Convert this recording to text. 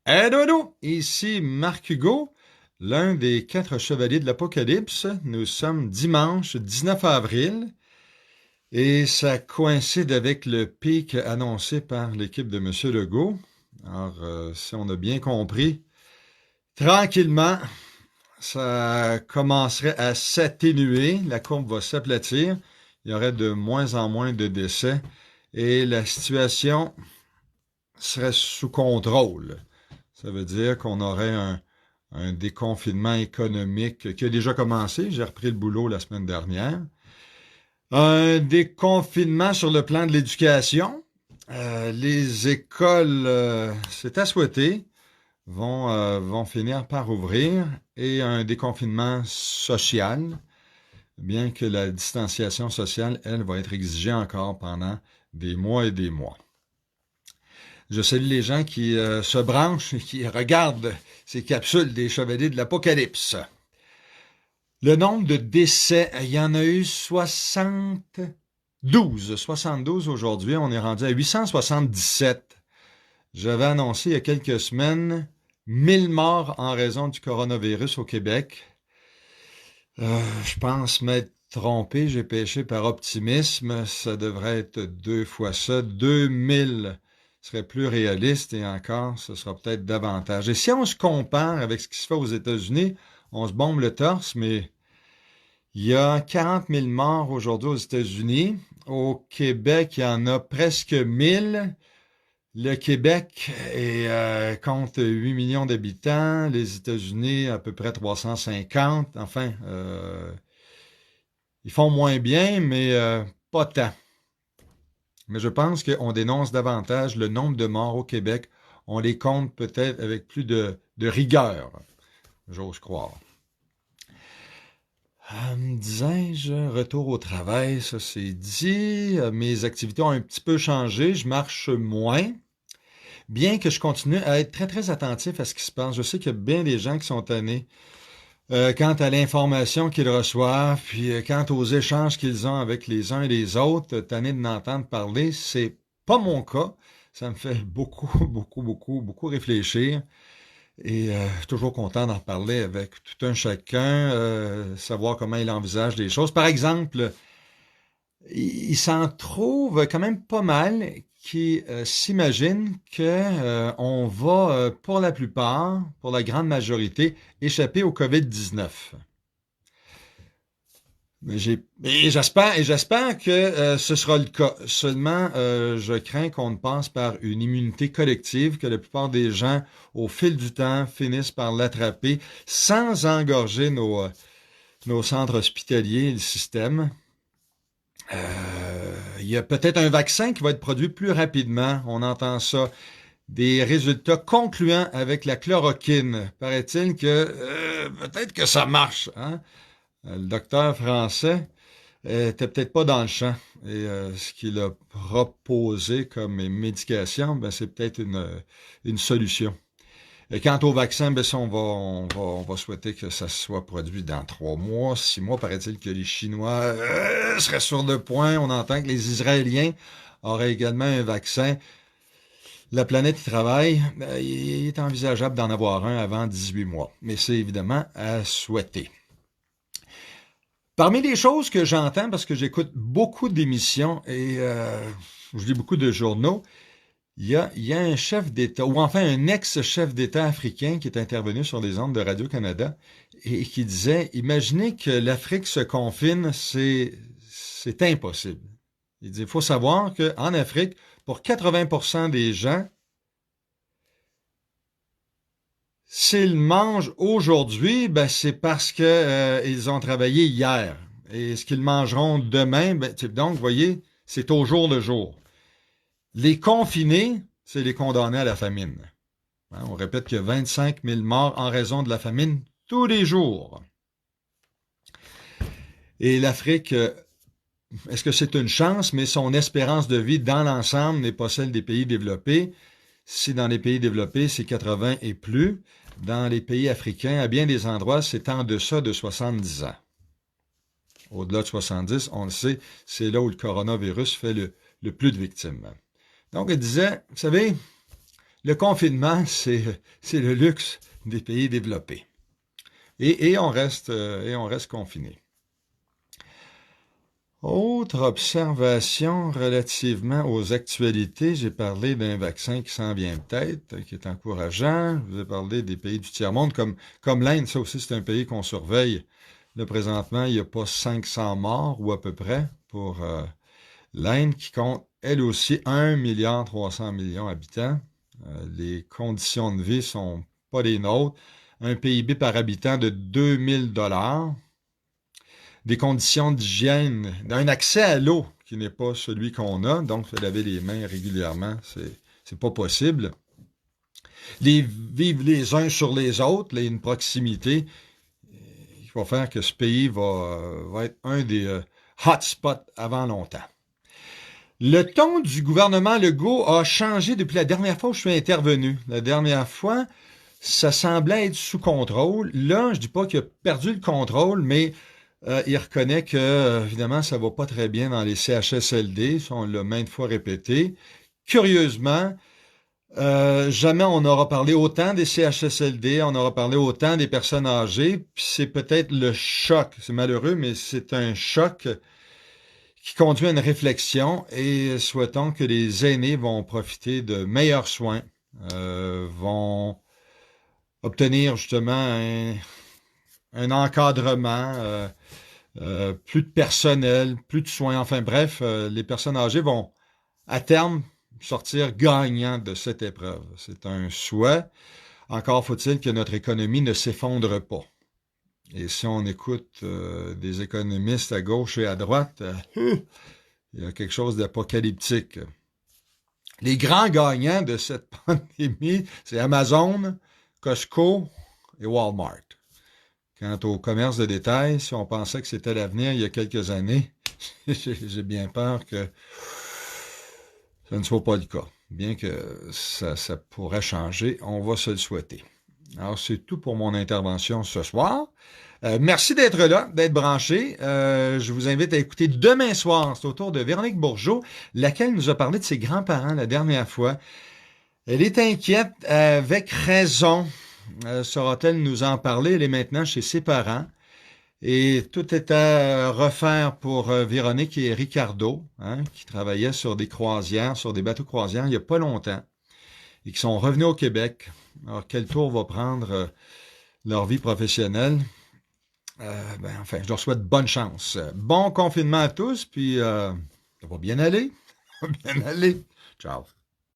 Hello, hello! Ici Marc Hugo, l'un des 4 chevaliers de l'Apocalypse. Nous sommes dimanche 19 avril et ça coïncide avec le pic annoncé par l'équipe de M. Legault. Alors, si on a bien compris, tranquillement, ça commencerait à s'atténuer, la courbe va s'aplatir, il y aurait de moins en moins de décès et la situation serait sous contrôle. Ça veut dire qu'on aurait un déconfinement économique qui a déjà commencé. J'ai repris le boulot la semaine dernière. Un déconfinement sur le plan de l'éducation. Les écoles, c'est à souhaiter, vont finir par ouvrir. Et un déconfinement social, bien que la distanciation sociale, elle, va être exigée encore pendant des mois et des mois. Je salue les gens qui se branchent et qui regardent ces capsules des Chevaliers de l'Apocalypse. Le nombre de décès, il y en a eu 72 aujourd'hui. On est rendu à 877. J'avais annoncé il y a quelques semaines 1000 morts en raison du coronavirus au Québec. Je pense m'être trompé, j'ai péché par optimisme. Ça devrait être 2 fois ça, 2000 serait plus réaliste et encore, ce sera peut-être davantage. Et si on se compare avec ce qui se fait aux États-Unis, on se bombe le torse, mais il y a 40 000 morts aujourd'hui aux États-Unis. Au Québec, il y en a presque 1000. Le Québec compte 8 millions d'habitants, les États-Unis à peu près 350. Enfin, ils font moins bien, mais pas tant. Mais je pense qu'on dénonce davantage le nombre de morts au Québec. On les compte peut-être avec plus de rigueur, j'ose croire. Disais-je, retour au travail, ça c'est dit. Mes activités ont un petit peu changé, je marche moins. Bien que je continue à être très, très attentif à ce qui se passe. Je sais qu'il y a bien des gens qui sont tannés quant à l'information qu'ils reçoivent, puis quant aux échanges qu'ils ont avec les uns et les autres, tannés de n'entendre parler. C'est pas mon cas. Ça me fait beaucoup, beaucoup, beaucoup, beaucoup réfléchir. Et je suis toujours content d'en parler avec tout un chacun, savoir comment il envisage les choses. Par exemple, il s'en trouve quand même pas mal qui s'imaginent qu'on va, pour la plupart, pour la grande majorité, échapper au COVID-19. J'espère que ce sera le cas. Seulement, je crains qu'on ne passe par une immunité collective, que la plupart des gens, au fil du temps, finissent par l'attraper sans engorger nos centres hospitaliers et le système. Il y a peut-être un vaccin qui va être produit plus rapidement. On entend ça. Des résultats concluants avec la chloroquine. Paraît-il que peut-être que ça marche. Hein? Le docteur français était peut-être pas dans le champ. Et ce qu'il a proposé comme médication, ben, c'est peut-être une solution. Et quant au vaccin, ben, ça, on va souhaiter que ça soit produit dans 3 mois, 6 mois. Paraît-il que les Chinois seraient sur le point. On entend que les Israéliens auraient également un vaccin. La planète qui travaille, il est envisageable d'en avoir un avant 18 mois. Mais c'est évidemment à souhaiter. Parmi les choses que j'entends, parce que j'écoute beaucoup d'émissions et je lis beaucoup de journaux, il y a un chef d'État, ou enfin un ex-chef d'État africain qui est intervenu sur les ondes de Radio-Canada et qui disait, imaginez que l'Afrique se confine, c'est impossible. Il dit, il faut savoir qu'en Afrique, pour 80% des gens, s'ils mangent aujourd'hui, ben c'est parce que ils ont travaillé hier. Et ce qu'ils mangeront demain, ben, donc, vous voyez, c'est au jour le jour. Les confinés, c'est les condamnés à la famine. Hein, on répète qu'il y a 25 000 morts en raison de la famine tous les jours. Et l'Afrique, est-ce que c'est une chance, mais son espérance de vie dans l'ensemble n'est pas celle des pays développés. Si dans les pays développés, c'est 80 et plus, dans les pays africains, à bien des endroits, c'est en deçà de 70 ans. Au-delà de 70, on le sait, c'est là où le coronavirus fait le plus de victimes. Donc, il disait, vous savez, le confinement, c'est le luxe des pays développés. Et on reste confiné. Autre observation relativement aux actualités, j'ai parlé d'un vaccin qui s'en vient peut-être, qui est encourageant. Je vous ai parlé des pays du tiers-monde, comme l'Inde, ça aussi c'est un pays qu'on surveille. Là, présentement, il n'y a pas 500 morts, ou à peu près, pour l'Inde, qui compte, elle aussi, 1,3 milliard d'habitants. Les conditions de vie sont pas les nôtres. Un PIB par habitant de 2000 $. Des conditions d'hygiène, un accès à l'eau qui n'est pas celui qu'on a, donc se laver les mains régulièrement, c'est pas possible. Vivre les uns sur les autres, là, une proximité, qui va faire que ce pays va être un des hotspots avant longtemps. Le ton du gouvernement Legault a changé depuis la dernière fois où je suis intervenu. La dernière fois, ça semblait être sous contrôle. Là, je dis pas qu'il a perdu le contrôle, mais il reconnaît que, évidemment, ça va pas très bien dans les CHSLD. Ça, on l'a maintes fois répété. Curieusement, jamais on n'aura parlé autant des CHSLD, on aura parlé autant des personnes âgées. Puis c'est peut-être le choc. C'est malheureux, mais c'est un choc qui conduit à une réflexion. Et souhaitons que les aînés vont profiter de meilleurs soins, vont obtenir justement un encadrement, plus de personnel, plus de soins. Enfin bref, les personnes âgées vont à terme sortir gagnants de cette épreuve. C'est un souhait. Encore faut-il que notre économie ne s'effondre pas. Et si on écoute des économistes à gauche et à droite, il y a quelque chose d'apocalyptique. Les grands gagnants de cette pandémie, c'est Amazon, Costco et Walmart. Quant au commerce de détail, si on pensait que c'était l'avenir il y a quelques années, j'ai bien peur que ça ne soit pas le cas. Bien que ça pourrait changer, on va se le souhaiter. Alors, c'est tout pour mon intervention ce soir. Merci d'être là, d'être branché. Je vous invite à écouter demain soir, c'est au tour de Véronique Bourgeault, laquelle nous a parlé de ses grands-parents la dernière fois. Elle est inquiète avec raison. Saura-t-elle nous en parler? Elle est maintenant chez ses parents. Et tout est à refaire pour Véronique et Ricardo, qui travaillaient sur des croisières, sur des bateaux croisières il n'y a pas longtemps, et qui sont revenus au Québec. Alors, quel tour va prendre leur vie professionnelle? Enfin, je leur souhaite bonne chance. Bon confinement à tous, puis ça va bien aller. Ça va bien aller. Ciao.